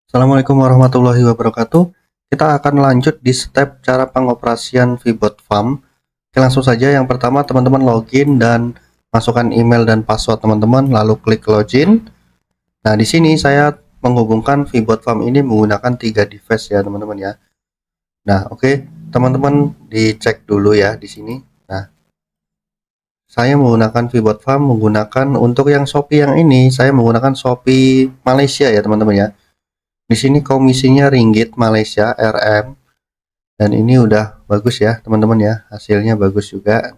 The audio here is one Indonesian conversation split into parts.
Assalamualaikum warahmatullahi wabarakatuh. Kita akan lanjut di step cara pengoperasian VBot Farm. Oke, langsung saja. Yang pertama, teman-teman login dan masukkan email dan password teman-teman, lalu klik login. Nah, di sini saya menghubungkan VBot Farm ini menggunakan 3 device ya, teman-teman ya. Nah, oke, teman-teman dicek dulu ya di sini. Nah, saya menggunakan VBot Farm menggunakan untuk yang Shopee yang ini, saya menggunakan Shopee Malaysia ya, teman-teman ya. Di sini komisinya ringgit Malaysia RM, dan ini udah bagus ya teman-teman ya, hasilnya bagus juga.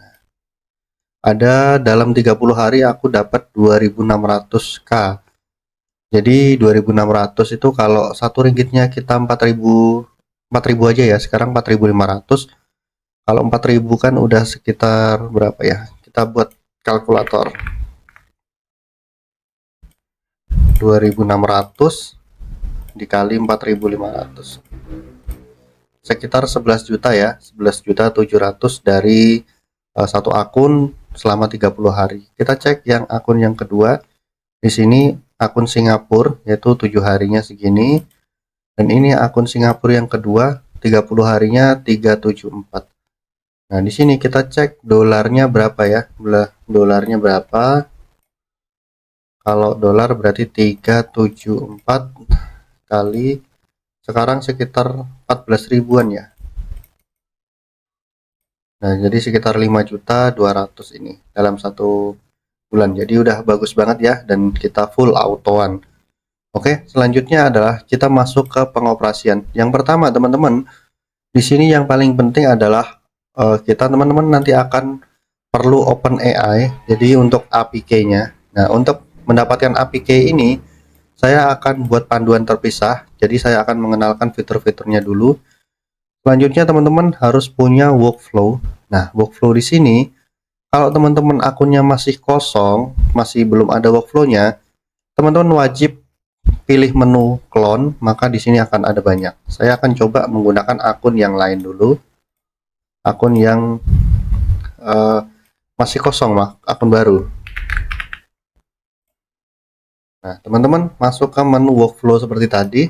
Ada dalam 30 hari aku dapat 2600k. Jadi 2600 itu kalau satu ringgitnya kita 4000 aja ya, sekarang 4500. Kalau 4000 kan udah sekitar berapa ya, kita buat kalkulator. 2600 dikali 4500 sekitar 11 juta ya, 11.700.000 dari satu akun selama 30 hari. Kita cek yang akun yang kedua. Di sini akun Singapura yaitu 7 harinya segini, dan ini akun Singapura yang kedua 30 harinya 374. Nah, di sini kita cek dolarnya berapa ya. Dolarnya berapa? Kalau dolar berarti 374 kali, sekarang sekitar 14 ribuan ya. Nah, jadi sekitar 5.200.000 ini dalam satu bulan. Jadi udah bagus banget ya, dan kita full autoan. Oke, selanjutnya adalah kita masuk ke pengoperasian. Yang pertama, teman-teman, di sini yang paling penting adalah kita teman-teman nanti akan perlu open AI. Jadi untuk APK-nya. Nah, untuk mendapatkan APK ini, saya akan buat panduan terpisah. Jadi saya akan mengenalkan fitur-fiturnya dulu. Selanjutnya teman-teman harus punya workflow. Nah, workflow di sini kalau teman-teman akunnya masih kosong, masih belum ada workflow-nya, teman-teman wajib pilih menu clone, maka di sini akan ada banyak. Saya akan coba menggunakan akun yang lain dulu. Akun yang masih kosong, akun baru. Nah, teman-teman masuk ke menu workflow seperti tadi,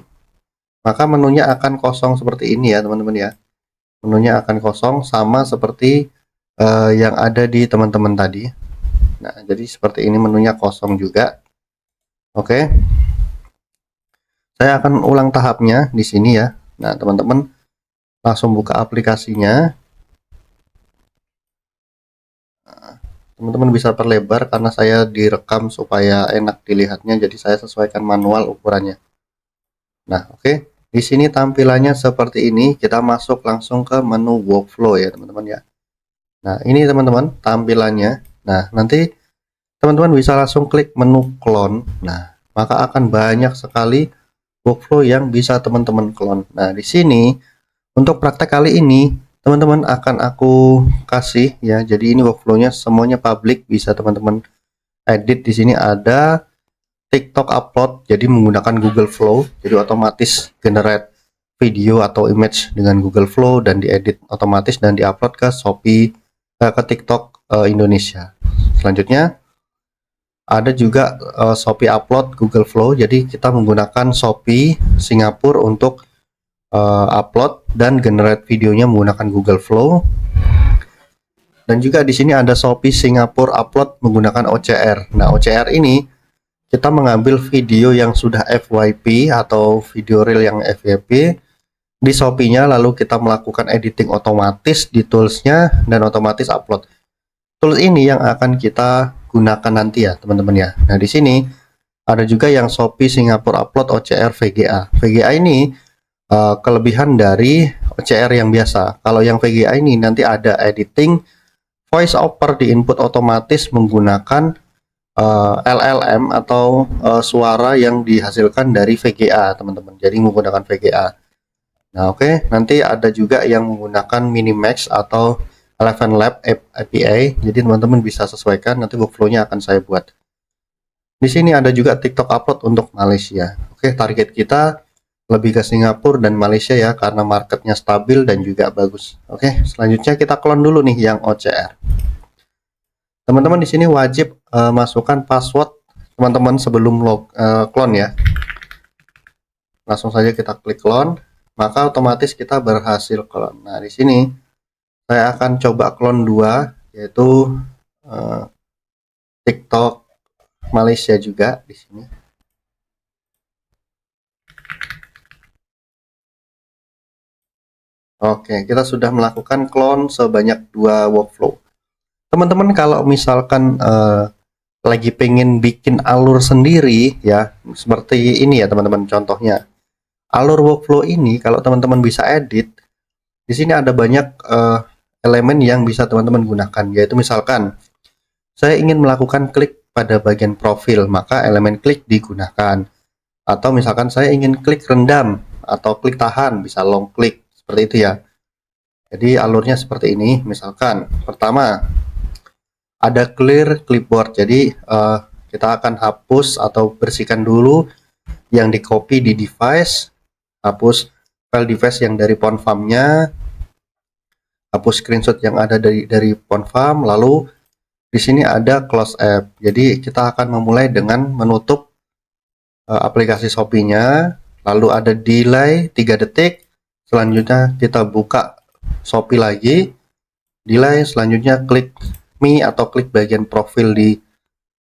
maka menunya akan kosong seperti ini ya, teman-teman ya. Menunya akan kosong sama seperti yang ada di teman-teman tadi. Nah, jadi seperti ini menunya kosong juga. Oke. Saya akan ulang tahapnya di sini ya. Nah, teman-teman langsung buka aplikasinya. Teman-teman bisa perlebar karena saya direkam supaya enak dilihatnya, jadi saya sesuaikan manual ukurannya. Nah, oke. Di sini tampilannya seperti ini. Kita masuk langsung ke menu workflow ya, teman-teman ya. Nah, ini teman-teman tampilannya. Nah, nanti teman-teman bisa langsung klik menu clone. Nah, maka akan banyak sekali workflow yang bisa teman-teman clone. Nah, di sini untuk praktek kali ini teman-teman akan aku kasih ya. Jadi ini workflownya semuanya public, bisa teman-teman edit. Di sini ada TikTok upload, jadi menggunakan Google Flow, jadi otomatis generate video atau image dengan Google Flow dan diedit otomatis dan diupload ke Shopee, ke TikTok Indonesia. Selanjutnya ada juga Shopee upload Google Flow, jadi kita menggunakan Shopee Singapura untuk upload dan generate videonya menggunakan Google Flow. Dan juga di sini ada Shopee Singapura upload menggunakan OCR. Nah, OCR ini kita mengambil video yang sudah FYP atau video reel yang FYP di Shopee-nya, lalu kita melakukan editing otomatis di tools-nya dan otomatis upload. Tools ini yang akan kita gunakan nanti ya, teman-teman ya. Nah, di sini ada juga yang Shopee Singapura upload OCR VGA. VGA ini kelebihan dari OCR yang biasa. Kalau yang VGA ini nanti ada editing voice over di input otomatis menggunakan LLM atau suara yang dihasilkan dari VGA, teman-teman. Jadi menggunakan VGA. Nah, oke. Nanti ada juga yang menggunakan Minimax atau Eleven Lab API. Jadi teman-teman bisa sesuaikan, nanti workflow-nya akan saya buat. Di sini ada juga TikTok upload untuk Malaysia. Oke, target kita lebih ke Singapura dan Malaysia ya, karena marketnya stabil dan juga bagus. Oke, selanjutnya kita clone dulu nih yang OCR. Teman-teman di sini wajib masukkan password teman-teman sebelum clone ya. langsung saja kita klik clone, maka otomatis kita berhasil clone. Nah, di sini saya akan coba clone 2, yaitu TikTok Malaysia juga di sini. Oke, kita sudah melakukan clone sebanyak 2 workflow. Teman-teman kalau misalkan lagi pengen bikin alur sendiri ya, seperti ini ya teman-teman contohnya. Alur workflow ini kalau teman-teman bisa edit, di sini ada banyak elemen yang bisa teman-teman gunakan, yaitu misalkan saya ingin melakukan klik pada bagian profil, maka elemen klik digunakan. Atau misalkan saya ingin klik rendam atau klik tahan, bisa long klik, seperti itu ya. Jadi alurnya seperti ini. Misalkan pertama ada clear clipboard, jadi kita akan hapus atau bersihkan dulu yang di copy di device, hapus file device yang dari PonFarm-nya, hapus screenshot yang ada dari PonFarm, lalu di sini ada close app. Jadi kita akan memulai dengan menutup aplikasi Shopee-nya, lalu ada delay 3 detik, selanjutnya kita buka Shopee lagi, delay, selanjutnya klik me atau klik bagian profil di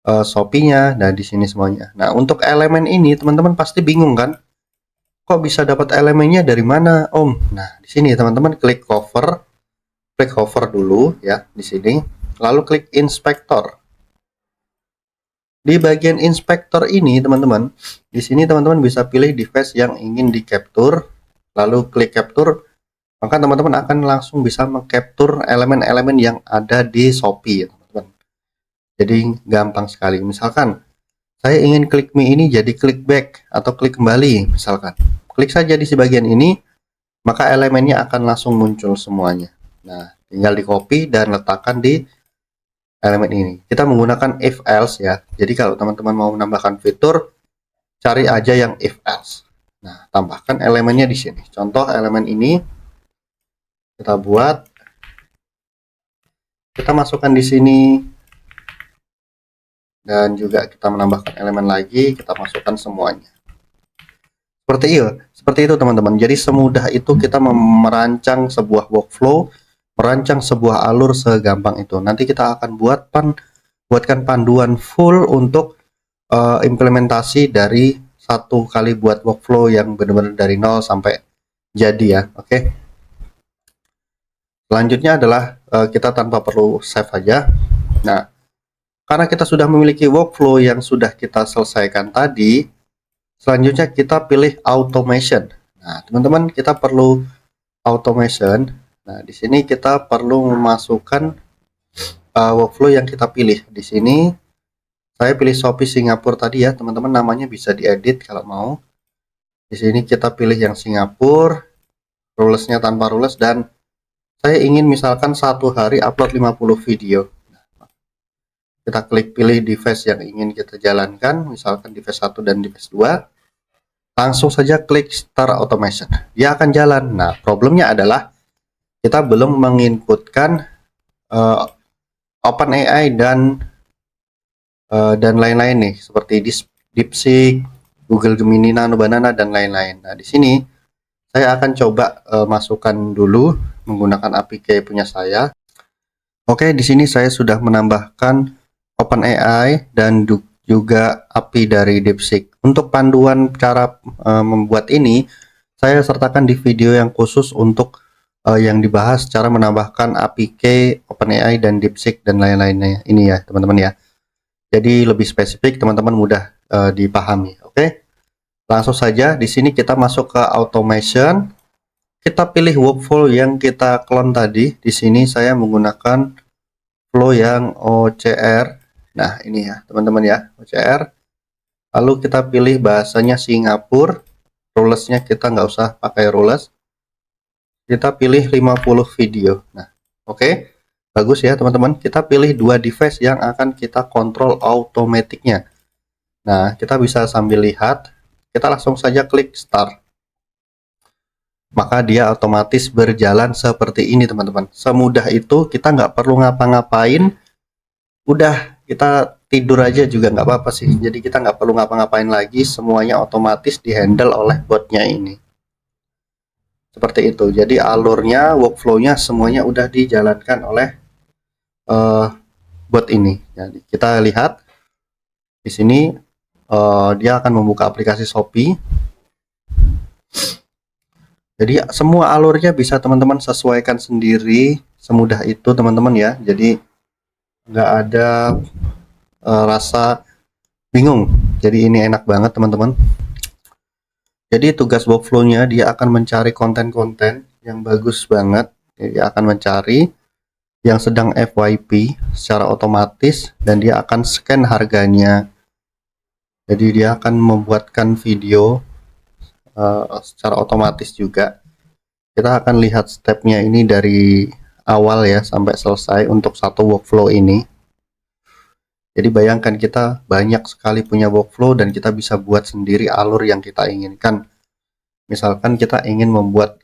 Shopee-nya. Nah, di sini semuanya. Nah, untuk elemen ini teman-teman pasti bingung kan? Kok bisa dapat elemennya dari mana, Om? Nah, di sini teman-teman klik hover dulu ya di sini, lalu klik inspektor. Di bagian inspektor ini teman-teman, di sini teman-teman bisa pilih device yang ingin di capture, lalu klik capture, maka teman-teman akan langsung bisa mengcapture elemen-elemen yang ada di Shopee ya teman-teman. Jadi gampang sekali. Misalkan saya ingin klik me ini jadi klik back atau klik kembali, misalkan klik saja di bagian ini, maka elemennya akan langsung muncul semuanya. Nah, tinggal di copy dan letakkan di elemen ini. Kita menggunakan if else ya. Jadi kalau teman-teman mau menambahkan fitur, cari aja yang if else. Nah, tambahkan elemennya di sini. Contoh elemen ini kita buat, kita masukkan di sini, dan juga kita menambahkan elemen lagi, kita masukkan semuanya. Seperti itu teman-teman. Jadi semudah itu kita merancang sebuah workflow, merancang sebuah alur segampang itu. Nanti kita akan buatkan panduan full untuk implementasi dari satu kali buat workflow yang benar-benar dari nol sampai jadi ya. Oke. Selanjutnya adalah kita tanpa perlu save aja. Nah, karena kita sudah memiliki workflow yang sudah kita selesaikan tadi, selanjutnya kita pilih automation. Nah, teman-teman, kita perlu automation. Nah, di sini kita perlu memasukkan workflow yang kita pilih. Di sini saya pilih Shopee Singapura tadi ya, teman-teman, namanya bisa diedit kalau mau. Di sini kita pilih yang Singapura, rulesnya tanpa rules, dan saya ingin misalkan satu hari upload 50 video. Kita klik pilih device yang ingin kita jalankan, misalkan device 1 dan device 2. Langsung saja klik start automation. Dia akan jalan. Nah, problemnya adalah kita belum menginputkan OpenAI dan lain-lain nih, seperti DeepSeek, Google Gemini Nano Banana dan lain-lain. Nah, di sini saya akan coba masukkan dulu menggunakan APK punya saya. Oke, di sini saya sudah menambahkan OpenAI dan juga API dari DeepSeek. Untuk panduan cara membuat ini, saya sertakan di video yang khusus untuk yang dibahas cara menambahkan APK OpenAI dan DeepSeek dan lain-lainnya ini ya teman-teman ya. Jadi lebih spesifik, teman-teman mudah dipahami. Oke, langsung saja di sini kita masuk ke automation. Kita pilih workflow yang kita clone tadi. Di sini saya menggunakan flow yang OCR. Nah, ini ya teman-teman ya, OCR. Lalu kita pilih bahasanya Singapura. Rulesnya kita nggak usah pakai rules. Kita pilih 50 video. Nah, oke. Bagus ya teman-teman. Kita pilih 2 device yang akan kita kontrol automaticnya. Nah, kita bisa sambil lihat. Kita langsung saja klik start. Maka dia otomatis berjalan seperti ini teman-teman. Semudah itu, kita nggak perlu ngapa-ngapain. Udah kita tidur aja juga nggak apa-apa sih. Jadi kita nggak perlu ngapa-ngapain lagi, semuanya otomatis dihandle oleh botnya ini. Seperti itu. Jadi alurnya, workflow-nya semuanya udah dijalankan oleh bot ini. Jadi kita lihat di sini dia akan membuka aplikasi Shopee. Jadi semua alurnya bisa teman-teman sesuaikan sendiri, semudah itu teman-teman ya. Jadi nggak ada rasa bingung. Jadi ini enak banget teman-teman. Jadi tugas workflow-nya dia akan mencari konten-konten yang bagus banget. Dia akan mencari yang sedang FYP secara otomatis dan dia akan scan harganya. Jadi dia akan membuatkan video secara otomatis juga. Kita akan lihat stepnya ini dari awal ya sampai selesai untuk satu workflow ini. Jadi bayangkan kita banyak sekali punya workflow dan kita bisa buat sendiri alur yang kita inginkan. Misalkan kita ingin membuat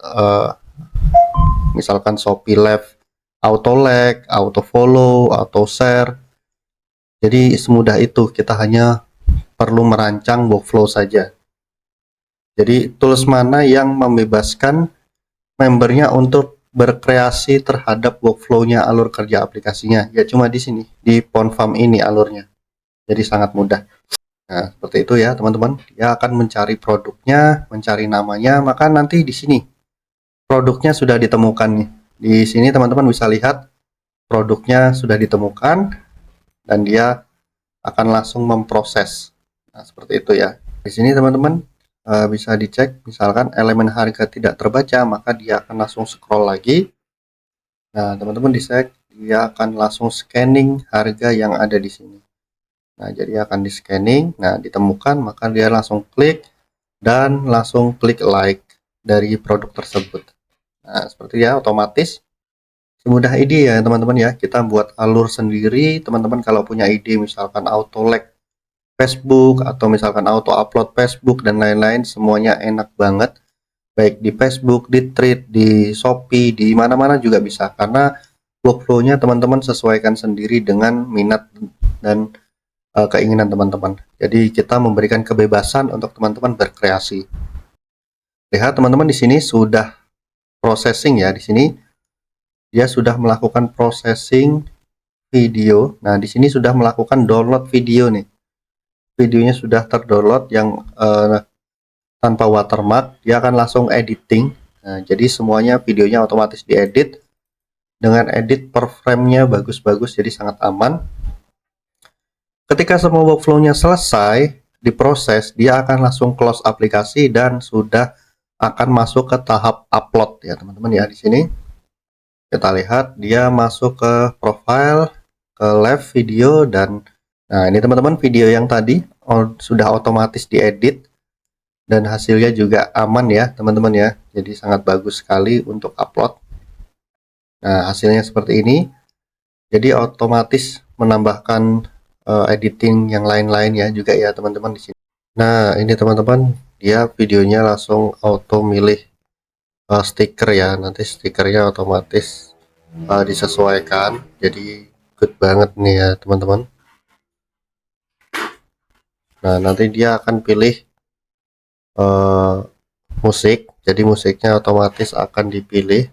misalkan Shopee Live auto like, auto follow, auto share. Jadi semudah itu, kita hanya perlu merancang workflow saja. Jadi tools mana yang membebaskan membernya untuk berkreasi terhadap workflow-nya, alur kerja aplikasinya? Ya cuma di sini, di PonFarm ini alurnya. Jadi sangat mudah. Nah, seperti itu ya teman-teman. Dia akan mencari produknya, mencari namanya, maka nanti di sini produknya sudah ditemukan nih. Di sini teman-teman bisa lihat produknya sudah ditemukan dan dia akan langsung memproses. Nah, seperti itu ya. Di sini teman-teman bisa dicek, misalkan elemen harga tidak terbaca, maka dia akan langsung scroll lagi. Nah, teman-teman dicek, dia akan langsung scanning harga yang ada di sini. Nah, jadi akan di scanning, nah ditemukan, maka dia langsung klik dan langsung klik like dari produk tersebut. Nah, seperti ya, otomatis. Semudah ide ya teman-teman ya, kita buat alur sendiri. Teman-teman kalau punya ide misalkan auto like Facebook atau misalkan auto upload Facebook dan lain-lain, semuanya enak banget, baik di Facebook, di Thread, di Shopee, di mana-mana juga bisa, karena workflow-nya teman-teman sesuaikan sendiri dengan minat dan keinginan teman-teman. Jadi kita memberikan kebebasan untuk teman-teman berkreasi. Lihat teman-teman, di sini sudah processing ya, di sini dia sudah melakukan processing video. Nah, di sini sudah melakukan download video nih. Videonya sudah terdownload yang tanpa watermark, dia akan langsung editing. Nah, jadi semuanya videonya otomatis diedit dengan edit per frame-nya bagus-bagus, jadi sangat aman. Ketika semua workflow-nya selesai diproses, dia akan langsung close aplikasi dan sudah akan masuk ke tahap upload ya teman-teman ya. Di sini kita lihat dia masuk ke profile, ke live video, dan nah ini teman-teman video yang tadi sudah otomatis diedit dan hasilnya juga aman ya teman-teman ya. Jadi sangat bagus sekali untuk upload. Nah, hasilnya seperti ini. Jadi otomatis menambahkan editing yang lain-lain ya juga ya teman-teman di sini. Nah, ini teman-teman, dia videonya langsung auto milih stiker ya. Nanti stikernya otomatis disesuaikan. Jadi good banget nih ya teman-teman. Nah, nanti dia akan pilih musik, jadi musiknya otomatis akan dipilih.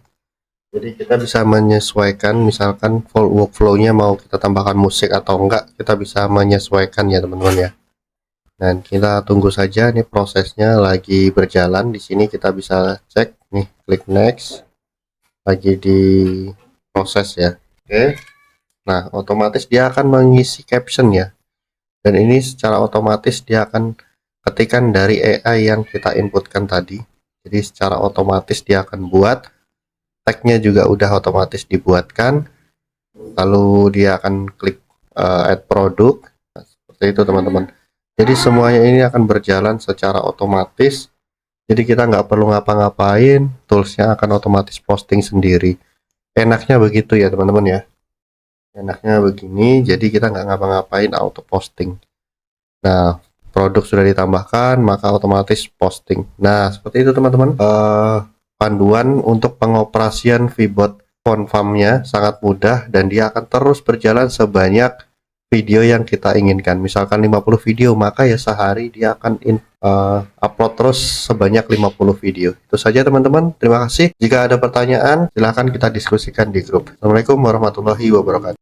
Jadi kita bisa menyesuaikan, misalkan full workflow-nya mau kita tambahkan musik atau enggak, kita bisa menyesuaikan ya teman-teman ya. Dan kita tunggu saja, nih prosesnya lagi berjalan. Di sini kita bisa cek nih, klik next, lagi di proses ya. Oke, nah otomatis dia akan mengisi caption ya, dan ini secara otomatis dia akan ketikan dari AI yang kita inputkan tadi. Jadi secara otomatis dia akan buat, tagnya juga udah otomatis dibuatkan, lalu dia akan klik add produk. Nah, seperti itu teman-teman. Jadi semuanya ini akan berjalan secara otomatis, jadi kita nggak perlu ngapa-ngapain, toolsnya akan otomatis posting sendiri. Enaknya begitu ya teman-teman ya, enaknya begini, jadi kita nggak ngapa-ngapain, auto posting. Nah, produk sudah ditambahkan, maka otomatis posting. Nah, seperti itu teman-teman. Panduan untuk pengoperasian VBot PonFarm-nya sangat mudah dan dia akan terus berjalan sebanyak video yang kita inginkan. Misalkan 50 video, maka ya sehari dia akan upload terus sebanyak 50 video. Itu saja teman-teman. Terima kasih. Jika ada pertanyaan, silahkan kita diskusikan di grup. Assalamualaikum warahmatullahi wabarakatuh.